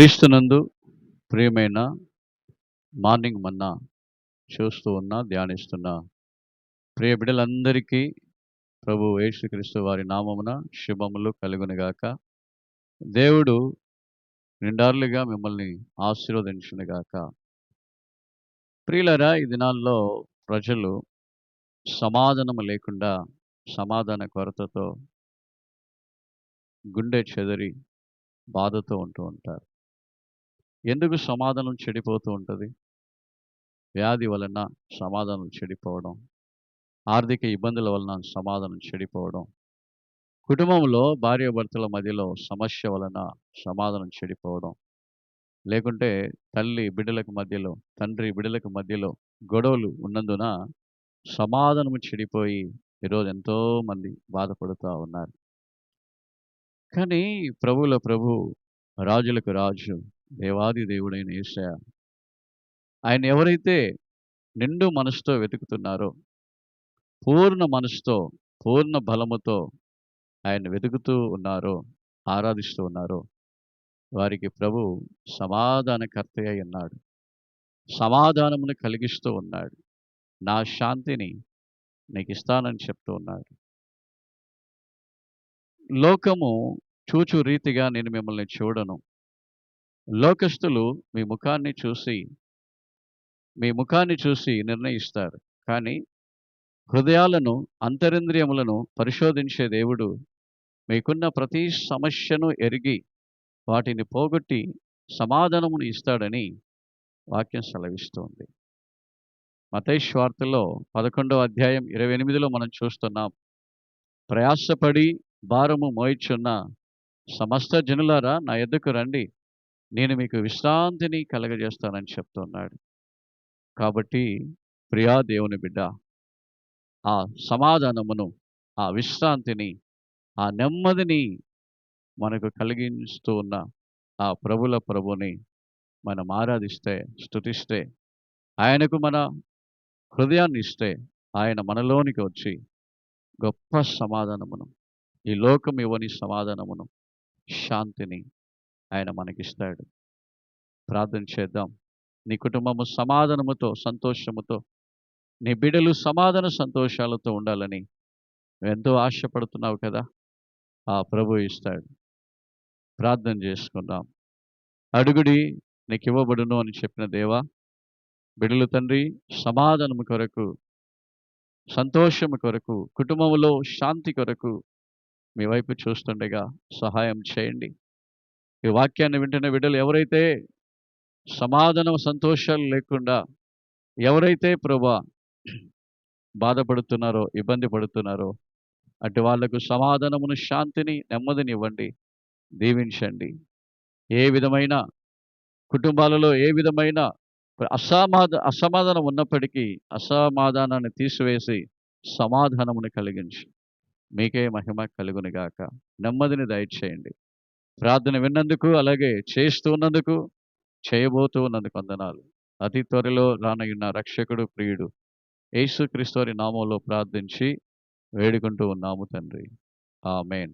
క్రీస్తునందు ప్రియమైన మార్నింగ్ మన్నా చూస్తూ ధ్యానిస్తున్న ప్రియ బిడ్డలందరికీ ప్రభు యేసుక్రీస్తు వారి నామమున శుభములు కలుగునుగాక. దేవుడు నిండార్లుగా మిమ్మల్ని ఆశీర్వదించునుగాక. ప్రియులారా, ఈ దినాల్లో ప్రజలు సమాధానము లేకుండా సమాధాన కొరతతో గుండె చెదరి బాధతో ఉంటూ ఉంటారు. ఎందుకు సమాధానం చెడిపోతూ ఉంటుంది? వ్యాధి వలన సమాధానం చెడిపోవడం, ఆర్థిక ఇబ్బందుల వలన సమాధానం చెడిపోవడం, కుటుంబంలో భార్యాభర్తల మధ్యలో సమస్య వలన సమాధానం చెడిపోవడం, లేకుంటే తల్లి బిడ్డలకు మధ్యలో, తండ్రి బిడ్డలకు మధ్యలో గొడవలు ఉన్నందున సమాధానము చెడిపోయి ఈరోజు ఎంతోమంది బాధపడుతూ ఉన్నారు. కానీ ప్రభువుల ప్రభు, రాజులకు రాజు, దేవాది దేవుడైన యేసయ్య, ఆయన ఎవరైతే నిండు మనసుతో వెతుకుతున్నారో, పూర్ణ మనసుతో, పూర్ణ బలముతో ఆయన వెతుకుతూ ఉన్నారో, ఆరాధిస్తూ ఉన్నారో, వారికి ప్రభు సమాధానకర్త అయి ఉన్నాడు. సమాధానమును కలిగిస్తూ ఉన్నాడు. నా శాంతిని నీకు ఇస్తానని చెప్తూ ఉన్నాడు. లోకము చూచు రీతిగా నేను మిమ్మల్ని చూడను. లోకస్తులు మీ ముఖాన్ని చూసి నిర్ణయిస్తారు. కానీ హృదయాలను, అంతరింద్రియములను పరిశోధించే దేవుడు మీకున్న ప్రతి సమస్యను ఎరిగి వాటిని పోగొట్టి సమాధానమును ఇస్తాడని వాక్యం సెలవిస్తోంది. మత్తయి సువార్తలో 11వ అధ్యాయం 28లో మనం చూస్తున్నాం. ప్రయాసపడి భారము మోయిచున్న సమస్త జనులారా నా యొద్దకు రండి, నేను మీకు విశ్రాంతిని కలగజేస్తానని చెప్తున్నాడు. కాబట్టి ప్రియా దేవుని బిడ్డ, ఆ సమాధానమును, ఆ విశ్రాంతిని, ఆ నెమ్మదిని మనకు కలిగిస్తూ ఉన్న ఆ ప్రభుల ప్రభుని మనం ఆరాధిస్తే, స్తుతిస్తే, ఆయనకు మన హృదయాన్ని ఇస్తే, ఆయన మనలోనికి వచ్చి గొప్ప సమాధానమును, ఈ లోకం ఇవ్వని సమాధానమును, శాంతిని ఆయన మనకిస్తాడు. ప్రార్థన చేద్దాం. నీ కుటుంబము సమాధానముతో, సంతోషముతో, నీ బిడ్డలు సమాధాన సంతోషాలతో ఉండాలని ఎంతో ఆశపడుతున్నావు కదా, ఆ ప్రభు ఇస్తాడు. ప్రార్థన చేసుకుందాం. అడుగుడి నీకు ఇవ్వబడును అని చెప్పిన దేవా, బిడ్డలు తండ్రి సమాధానము కొరకు, సంతోషము కొరకు, కుటుంబంలో శాంతి కొరకు మీ వైపు చూస్తుండగా సహాయం చేయండి. ఈ వాక్యాన్ని వింటున్న బిడ్డలు ఎవరైతే సమాధానం, సంతోషాలు లేకుండా, ఎవరైతే ప్రభా బాధపడుతున్నారో, ఇబ్బంది పడుతున్నారో, అటు వాళ్లకు సమాధానమును, శాంతిని, నెమ్మదిని ఇవ్వండి, దీవించండి. ఏ విధమైన కుటుంబాలలో ఏ విధమైన అసమాధానం ఉన్నప్పటికీ అసమాధానాన్ని తీసివేసి సమాధానమును కలిగించి మీకే మహిమ కలుగునుగాక. నెమ్మదిని దయచేయండి. ప్రార్థన విన్నందుకు, అలాగే చేస్తూ ఉన్నందుకు, చేయబోతూ ఉన్నందుకు వందనాలు. అతి త్వరలో రానయ్యున్న రక్షకుడు, ప్రియుడు యేసుక్రీస్తు వారి నామంలో ప్రార్థించి వేడుకుంటూ ఉన్నాము తండ్రి. ఆమేన్.